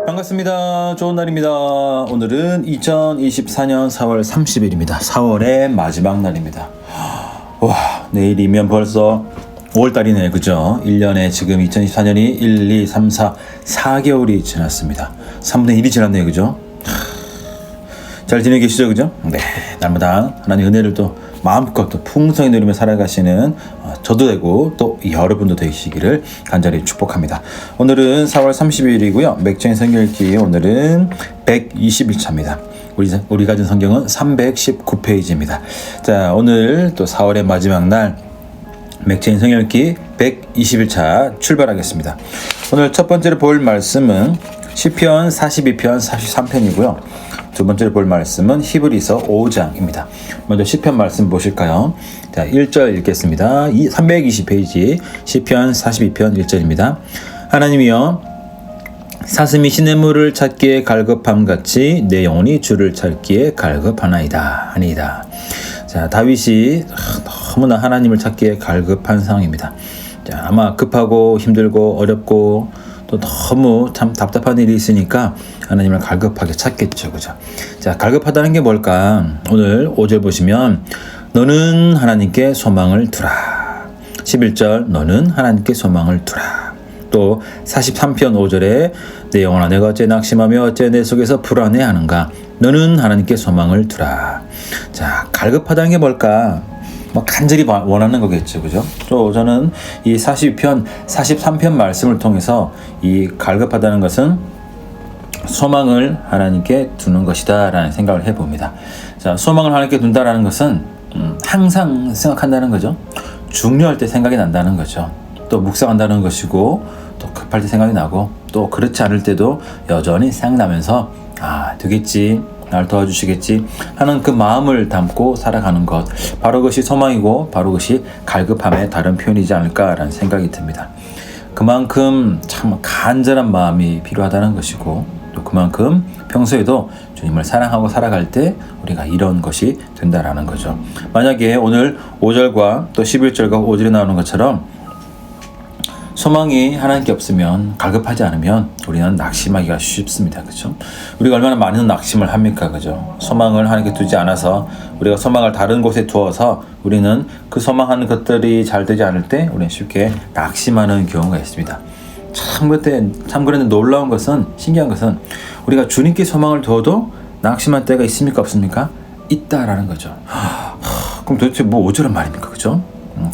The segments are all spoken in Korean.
반갑습니다. 좋은 날입니다. 오늘은 2024년 4월 30일입니다. 4월의 마지막 날입니다. 와, 내일이면 벌써 5월달이네, 그죠? 1년에 지금 2024년이 1, 2, 3, 4, 4개월이 지났습니다. 3분의 1이 지났네요, 그죠? 잘 지내고 계시죠, 그죠? 네, 날마다 하나님의 은혜를 또 마음껏 또 풍성히 누리며 살아가시는 저도 되고 또 여러분도 되시기를 간절히 축복합니다. 오늘은 4월 30일이고요. 맥주인 성경 읽기 오늘은 121차입니다. 우리 가진 성경은 319페이지입니다. 자, 오늘 또 4월의 마지막 날 맥주인 성경 읽기 121차 출발하겠습니다. 오늘 첫 번째로 볼 말씀은 시편 42편 43편이고요. 두 번째로 볼 말씀은 히브리서 5장입니다. 먼저 시편 말씀 보실까요? 자, 1절 읽겠습니다. 320페이지 시편 42편 1절입니다. 하나님이여, 사슴이 시냇물을 찾기에 갈급함같이 내 영혼이 주를 찾기에 갈급하나이다. 아니다. 자, 다윗이 너무나 하나님을 찾기에 갈급한 상황입니다. 자, 아마 급하고 힘들고 어렵고 또 너무 참 답답한 일이 있으니까 하나님을 갈급하게 찾겠죠, 그죠? 자, 갈급하다는 게 뭘까? 오늘 5절 보시면 너는 하나님께 소망을 두라. 11절 너는 하나님께 소망을 두라. 또 43편 5절에 내 영혼아, 내가 어째 낙심하며 어째 내 속에서 불안해하는가? 너는 하나님께 소망을 두라. 자, 갈급하다는 게 뭘까? 간절히 원하는 거겠죠, 그죠? 또 저는 이 42편, 43편 말씀을 통해서 이 갈급하다는 것은 소망을 하나님께 두는 것이다 라는 생각을 해봅니다. 자, 소망을 하나님께 둔다라는 것은 항상 생각한다는 거죠. 중요할 때 생각이 난다는 거죠. 또 묵상한다는 것이고, 또 급할 때 생각이 나고, 또 그렇지 않을 때도 여전히 생각나면서 되겠지, 나를 도와주시겠지 하는 그 마음을 담고 살아가는 것, 바로 그것이 소망이고 바로 그것이 갈급함의 다른 표현이지 않을까라는 생각이 듭니다. 그만큼 참 간절한 마음이 필요하다는 것이고, 또 그만큼 평소에도 주님을 사랑하고 살아갈 때 우리가 이런 것이 된다라는 거죠. 만약에 오늘 5절과 또 11절과 5절에 나오는 것처럼 소망이 하나님께 없으면, 갈급하지 않으면 우리는 낙심하기가 쉽습니다. 그렇죠? 우리가 얼마나 많은 낙심을 합니까? 그죠? 소망을 하나님께 두지 않아서, 우리가 소망을 다른 곳에 두어서 우리는 그 소망하는 것들이 잘 되지 않을 때 우리는 쉽게 낙심하는 경우가 있습니다. 참 그런데 놀라운 것은, 신기한 것은 우리가 주님께 소망을 두어도 낙심한 때가 있습니까? 없습니까? 있다라는 거죠. 그럼 도대체 뭐 어쩌란 말입니까? 그죠?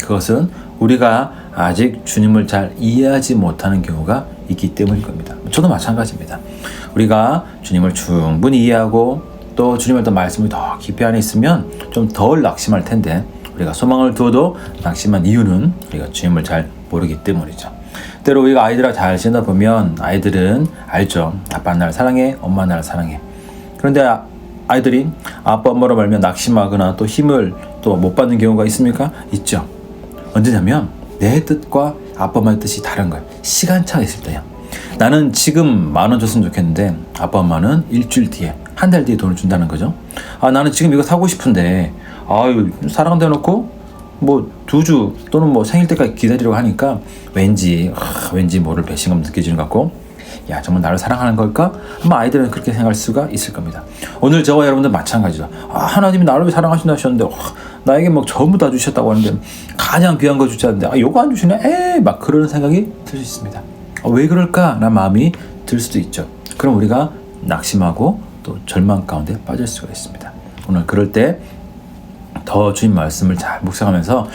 그것은 우리가 아직 주님을 잘 이해하지 못하는 경우가 있기 때문일 겁니다. 저도 마찬가지입니다. 우리가 주님을 충분히 이해하고 또 주님의 말씀이 더 깊이 안에 있으면 좀 덜 낙심할 텐데, 우리가 소망을 두어도 낙심한 이유는 우리가 주님을 잘 모르기 때문이죠. 때로 우리가 아이들하고 잘 지내다 보면 아이들은 알죠. 아빠 나를 사랑해, 엄마 나를 사랑해. 그런데 아이들이 아빠 엄마로 말면 낙심하거나 또 힘을 또 못 받는 경우가 있습니까? 있죠. 언제냐면 내 뜻과 아빠 엄마의 뜻이 다른 거예요. 시간차가 있을 때요. 나는 지금 10,000원 줬으면 좋겠는데 아빠 엄마는 일주일 뒤에, 한 달 뒤에 돈을 준다는 거죠. 나는 지금 이거 사고 싶은데 사랑한다 해놓고 뭐 2주 또는 뭐 생일 때까지 기다리려고 하니까 왠지 모를 배신감 느껴지는 것 같고, 야, 정말 나를 사랑하는 걸까? 아마 아이들은 그렇게 생각할 수가 있을 겁니다. 오늘 저와 여러분들 마찬가지죠. 하나님이 나를 사랑하신다 하셨는데 나에게 막 전부 다 주셨다고 하는데 가장 귀한 거 주셨는데 요거 안 주시네? 막 그런 생각이 들 수 있습니다. 왜 그럴까? 라는 마음이 들 수도 있죠. 그럼 우리가 낙심하고 또 절망 가운데 빠질 수가 있습니다. 오늘 그럴 때 더 주님 말씀을 잘 묵상하면서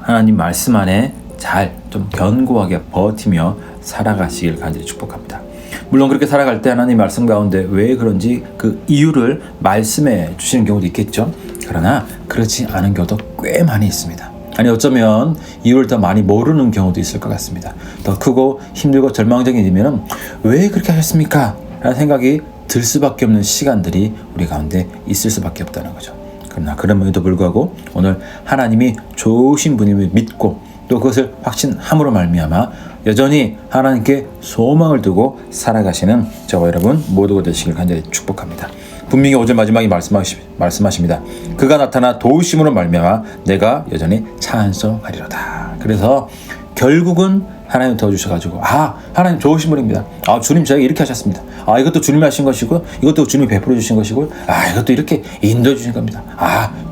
하나님 말씀 안에 잘 좀 견고하게 버티며 살아가시길 간절히 축복합니다. 물론 그렇게 살아갈 때 하나님 말씀 가운데 왜 그런지 그 이유를 말씀해 주시는 경우도 있겠죠. 그러나 그렇지 않은 경우도 꽤 많이 있습니다. 아니, 어쩌면 이유를 더 많이 모르는 경우도 있을 것 같습니다. 더 크고 힘들고 절망적인 일이면 왜 그렇게 하셨습니까? 라는 생각이 들 수밖에 없는 시간들이 우리 가운데 있을 수밖에 없다는 거죠. 그러나 그럼에도 불구하고 오늘 하나님이 좋으신 분임을 믿고 또 그것을 확신함으로 말미암아 여전히 하나님께 소망을 두고 살아가시는 저와 여러분 모두가 되시길 간절히 축복합니다. 분명히 5절 마지막에 말씀하십니다. 그가 나타나 도우심으로 말미암아 내가 여전히 찬송하리로다. 그래서 결국은 하나님 도와주셔가지고 하나님 좋으신 분입니다. 주님 저에게 이렇게 하셨습니다. 이것도 주님이 하신 것이고 이것도 주님이 베풀어 주신 것이고 이것도 이렇게 인도해 주신 겁니다.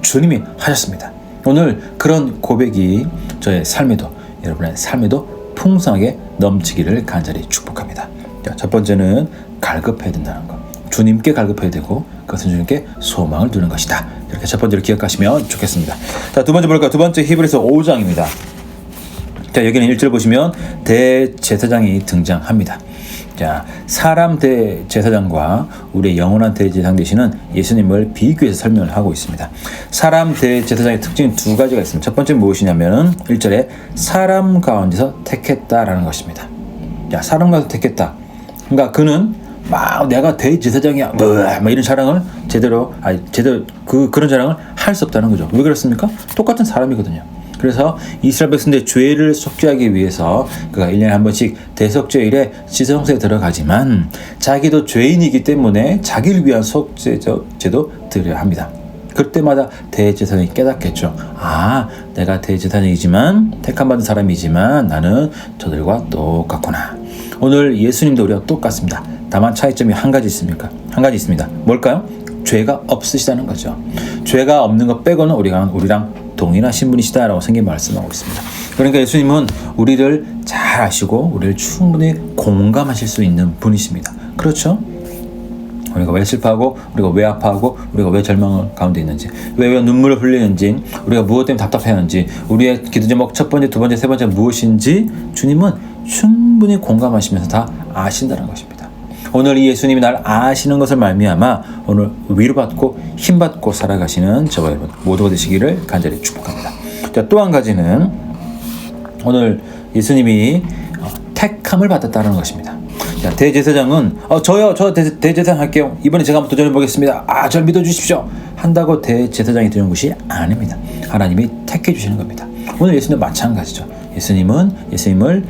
주님이 하셨습니다. 오늘 그런 고백이 저의 삶에도 여러분의 삶에도 풍성하게 넘치기를 간절히 축복합니다. 자, 첫 번째는 갈급해야 된다는 것. 주님께 갈급해야 되고 그것은 주님께 소망을 두는 것이다. 이렇게 첫 번째로 기억하시면 좋겠습니다. 자, 두 번째 볼까요? 두 번째 히브리서 5장입니다. 자, 여기는 1절 보시면 대제사장이 등장합니다. 자, 사람 대제사장과 우리의 영원한 대제사장 되시는 예수님을 비교해서 설명을 하고 있습니다. 사람 대제사장의 특징이 두 가지가 있습니다. 첫 번째는 무엇이냐면은 1절에 사람 가운데서 택했다라는 것입니다. 자, 사람 가운데서 택했다. 그러니까 그는 막 내가 대제사장이야 막 이런 자랑을 제대로 그런 자랑을 할 수 없다는 거죠. 왜 그렇습니까? 똑같은 사람이거든요. 그래서 이스라엘 백성들의 죄를 속죄하기 위해서 그가 1년에 한 번씩 대속죄일에 지성소에 들어가지만 자기도 죄인이기 때문에 자기를 위한 속죄제도 드려야 합니다. 그때마다 대제사장이 깨닫겠죠. 내가 대제사장이지만 택함받은 사람이지만 나는 저들과 똑같구나. 오늘 예수님도 우리와 똑같습니다. 다만 차이점이 한 가지 있습니다. 뭘까요? 죄가 없으시다는 거죠. 죄가 없는 것 빼고는 우리랑 동일하신 분이시다라고 성경이 말씀하고 있습니다. 그러니까 예수님은 우리를 잘 아시고 우리를 충분히 공감하실 수 있는 분이십니다. 그렇죠? 우리가 왜 슬퍼하고 우리가 왜 아파하고 우리가 왜 절망 가운데 있는지 왜 눈물을 흘리는지 우리가 무엇 때문에 답답해하는지 우리의 기도 제목 첫 번째, 두 번째, 세 번째 무엇인지 주님은 충분히 공감하시면서 다 아신다는 것입니다. 오늘 이 예수님이 날 아시는 것을 말미암아 오늘 위로받고 힘받고 살아가시는 저와 여러분 모두가 되시기를 간절히 축복합니다. 자, 또 한 가지는 오늘 예수님이 택함을 받았다는 것입니다. 자, 대제사장은 저 대제사장 할게요. 이번에 제가 한번 도전해 보겠습니다. 저를 믿어주십시오. 한다고 대제사장이 되는 것이 아닙니다. 하나님이 택해 주시는 겁니다. 오늘 예수님도 마찬가지죠. 예수님을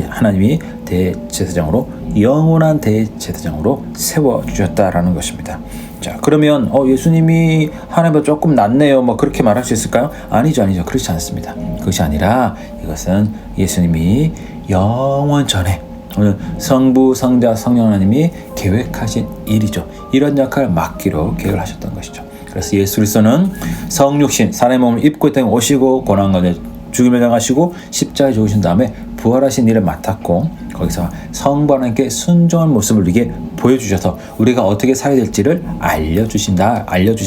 하나님이 대제사장으로 영원한 대제사장으로 세워주셨다라는 것입니다. 자, 그러면 예수님이 하나님보다 조금 낫네요 그렇게 말할 수 있을까요? 아니죠. 그렇지 않습니다. 그것이 아니라 이것은 예수님이 영원 전에 오늘 성부, 성자, 성령 하나님이 계획하신 일이죠. 이런 역할을 맡기로 계획을 하셨던 것이죠. 그래서 예수 그리스도는 성육신, 사람의 몸을 입고 이 땅에 오시고 고난 가운데 죽임을 당하시고 십자가에 죽으신 다음에 부활하신 일을 맡았고 거기서 성부 하나님께 순종한 모습을 우리에게 보여주셔서 우리가 어떻게 살아야 될지를 알려주신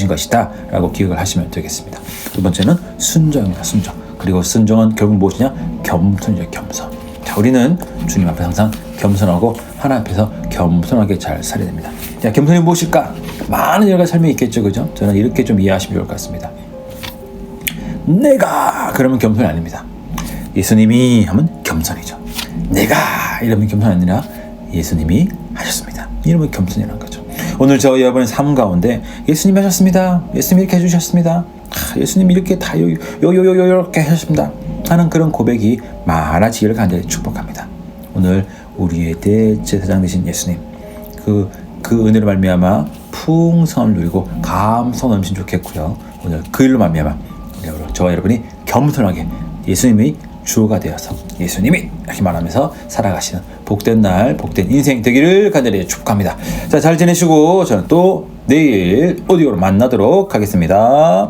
것이다 라고 기억을 하시면 되겠습니다. 두 번째는 순종입니다. 순종. 그리고 순종은 결국 무엇이냐? 겸손이죠. 겸손. 자, 우리는 주님 앞에 항상 겸손하고 하나님 앞에서 겸손하게 잘 살아야 됩니다. 자, 겸손이 무엇일까? 많은 여러 가지 설명이 있겠죠. 그죠? 저는 이렇게 좀 이해하시면 좋을 것 같습니다. 내가 그러면 겸손이 아닙니다. 예수님이 하면 겸손이죠. 내가 이러면 겸손이 아니라 예수님이 하셨습니다. 이러면 겸손이라는 거죠. 오늘 저 여러분의 삶 가운데 예수님이 하셨습니다. 예수님이 이렇게 해주셨습니다. 예수님이 이렇게 다 이렇게 하셨습니다. 하는 그런 고백이 많아지기를 간절히 축복합니다. 오늘 우리의 대제사장 되신 예수님 그 은혜로 말미암아 풍성함을 누리고 감성 넘치면 좋겠고요. 오늘 그 일로 말미암아 저와 여러분이 겸손하게 예수님이 주가 되어서 예수님이 이렇게 말하면서 살아가시는 복된 날, 복된 인생 되기를 간절히 축복합니다. 자, 잘 지내시고 저는 또 내일 오디오로 만나도록 하겠습니다.